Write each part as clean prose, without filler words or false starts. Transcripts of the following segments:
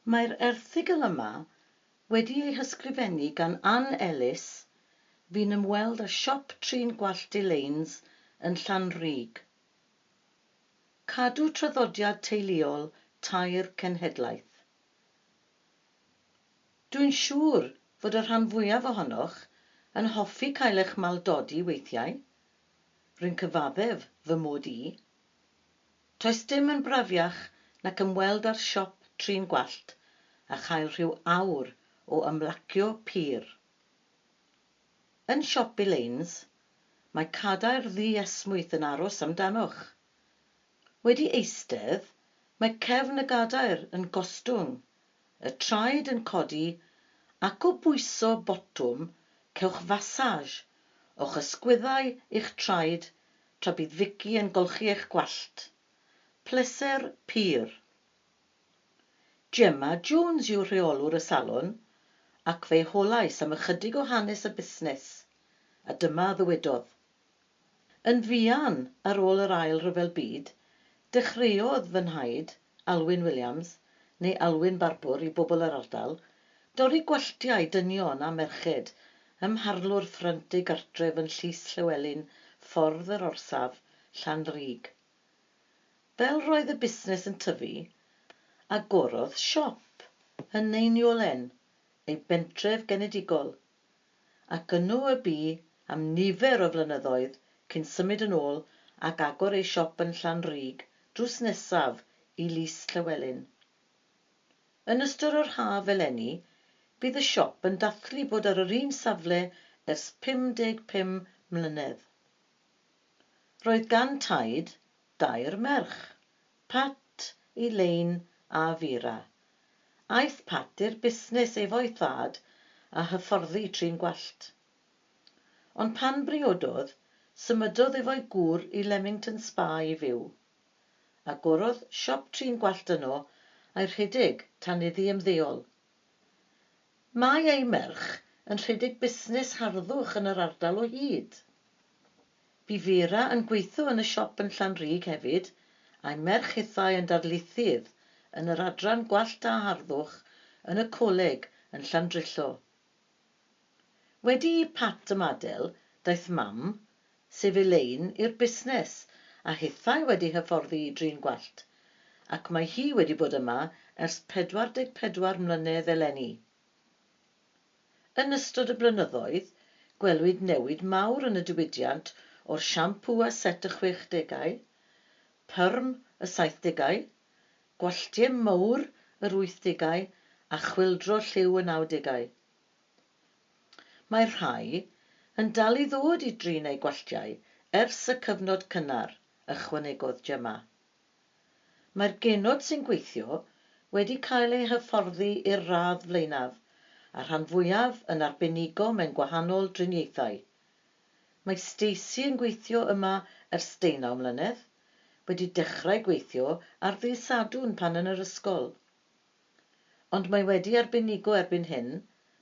Mae'r erthygl yma wedi ei hysgrifennu gan Anne Elis, fi'n ymweld â siop trin gwallt Elaines yn Llanrug. Cadw Traddodiad Teuluol Tair Cenhedlaeth. Dwi'n siŵr fod y rhan fwyaf ohonoch yn hoffi cael eich maldodi weithiau. Rwy'n cyfaddef fy mod i. Toes dim yn brafiach nac ymweld â'r siop trin gwallt a chael rhyw awr o ymlacio pur. Yn siop Elaines, mae cadair ddi-esmwyth yn aros amdanoch. Wedi eistedd, mae cefn y gadair yn gostwng, y traed yn codi, ac o bwyso botwm cewch fasaj o'ch ysgwyddau i'ch traed tra bydd Vicky yn golchi eich gwallt. Pleser pur. Dyma Jones yw rheolwr y salon, ac fe holais am ychydig o hanes y busnes, a dyma ddywedodd. Yn fuan ar ôl yr ail ryfel byd, dechreuodd fy nhaid, Alwyn Williams, neu Alwyn Barbwr i bobl yr ardal, dorri gwalltiau dynion a merched ym mharlwr ffrynt ei gartref yn Llys Llywelyn, ffordd yr orsaf, Llanrug. Fel roedd y busnes yn tyfu, agorodd siop yn Neiniolen, ei bentref genedigol, ac yno y bu am nifer o flynyddoedd cyn symud yn ôl ac agor ei siop yn Llanrug drws nesaf i Lys Llywelyn. Yn ystod o'r haf eleni, bydd y siop yn dathlu bod ar yr un safle ers 55 mlynedd. Roedd gan taid 2 merch, Pat, Elaine a Vera. Aeth Pat i'r busnes efo'i thad a hyfforddi trin gwallt. Ond pan briododd, symudodd efo'i gŵr i Leamington Spa i fyw. Agorodd siop trin gwallt yno a'i rhedeg tan iddi ymddeol. Mae ei merch yn rhedeg busnes harddwch yn yr ardal o hyd. Bu Vera yn gweithio yn y siop yn Llanrug hefyd, a'i merch hithau yn darlithydd yn yr adran gwallt a harddwch yn y coleg yn Llandrillo. Wedi i Pat ymadael, daeth mam, sef Elaine, i'r busnes a hithau wedi hyfforddi i drin gwallt, ac mae hi wedi bod yma ers 44 mlynedd eleni. Yn ystod y blynyddoedd, gwelwyd newid mawr yn y diwydiant o'r siampw a set y 60au, pyrm y 70au, gwalltiau mawr yr 80au a chwildro lliw y 90au. Mae rhai yn dal i ddod i drin eu gwalltiau ers y cyfnod cynnar, ychwanegodd Dyma. Mae'r genod sy'n gweithio wedi cael ei hyfforddi i'r radd flaenaf, a rhan fwyaf yn arbenigo mewn gwahanol driniaethau. Mae Stacey yn gweithio yma ers 19 mlynedd, wedi dechrau gweithio ar ddydd Sadwrn pan yn yr ysgol. Ond mae wedi arbenigo erbyn hyn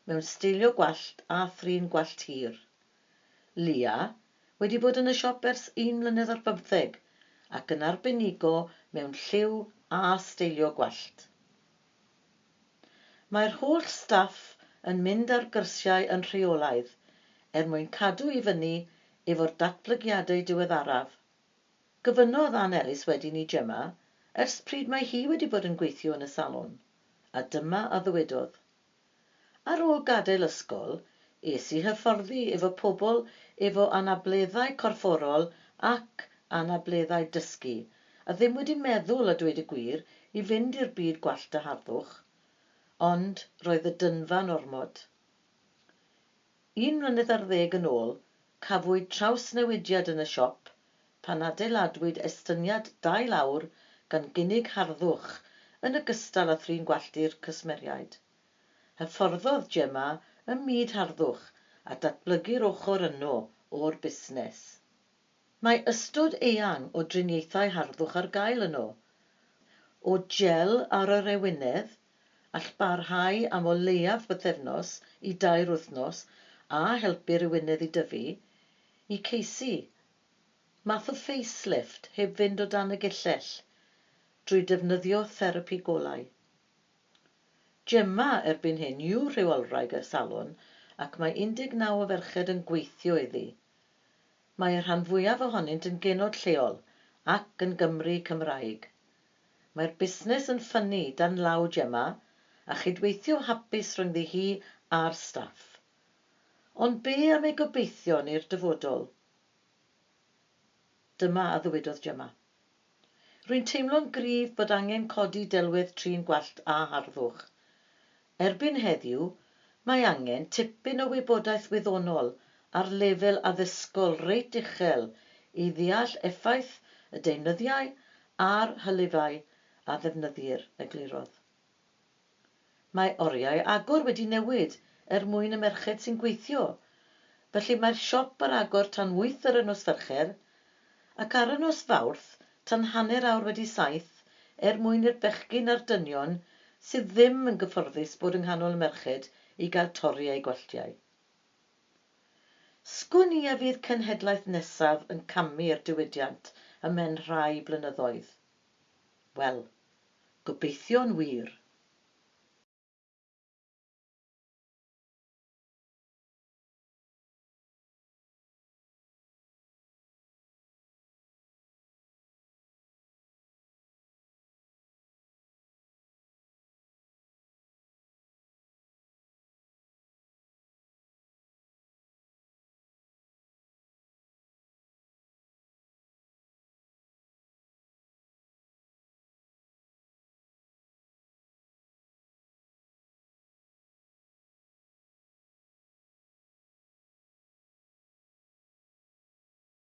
mewn steilio gwallt a thrin gwallt hir. Leah wedi bod yn y siop ers 1 mlynedd ar 15 ac yn arbenigo mewn lliw a steilio gwallt. Mae'r holl staff yn mynd ar gyrsiau yn rheolaidd mwyn cadw i fyny efo'r datblygiadau diweddaraf. Gofynnodd Anne Elis wedyn i Dyma ers pryd mae hi wedi bod yn gweithio yn y salon, a dyma a ddywedodd. Ar ôl gadael ysgol, es I hyfforddi efo pobl efo anableddau corfforol ac anableddau dysgu, a ddim wedi meddwl a dweud y gwir I fynd i'r byd gwallt a harddwch, ond roedd y dynfa'n ormod. 1 mlynedd ar 10 yn ôl, cafwyd trawsnewidiad yn y siop pan adeiladwyd estyniad 2 lawr gan gynnig harddwch yn ogystal â thrin gwallt i'r cysmeriaid. Hyfforddodd Dyma ym myd harddwch a datblygu'r ochr yno o'r busnes. Mae ystod eang o driniaethau harddwch ar gael yno. O gel ar yr ewinedd, all barhau am o leiaf bythefnos I 2 wythnos a helpu'r ewinedd I dyfu, I ceisi. Math o facelift heb fynd o dan y gillell, drwy defnyddio therapi golau. Dyma erbyn hyn yw rheolwraig y salon ac mae 19 o ferched yn gweithio iddi. Mae y rhan fwyaf ohonynt yn genod lleol ac yn Gymru Cymraeg. Mae'r busnes yn ffynnu dan law Dyma a chydweithio hapus rhyngddi hi a'r staff. Ond be am ei gobeithio i'r dyfodol? Dyma a ddywedodd Dyma. Rwy'n teimlo'n gryf bod angen codi delwedd trin gwallt a harddwch. Erbyn heddiw, mae angen tipyn o wybodaeth wyddonol ar lefel addysgol reit uchel i ddeall effaith y deunyddiau a'r hylifau a ddefnyddir, eglurodd. Mae oriau agor wedi newid mwyn y merched sy'n gweithio, felly mae'r siop ar agor tan 8 ar y nos Fercher ac ar y nos Fawrth tan 6:30 wedi 7 mwyn i'r bechgyn a'r dynion sydd ddim yn gyfforddus bod yng nghanol y merched i gael torri eu gwaltiau. Sgwn i a fydd cenhedlaeth nesaf yn camu'r diwydiant ym mewn rhai blynyddoedd? Wel, gobeithio'n wir.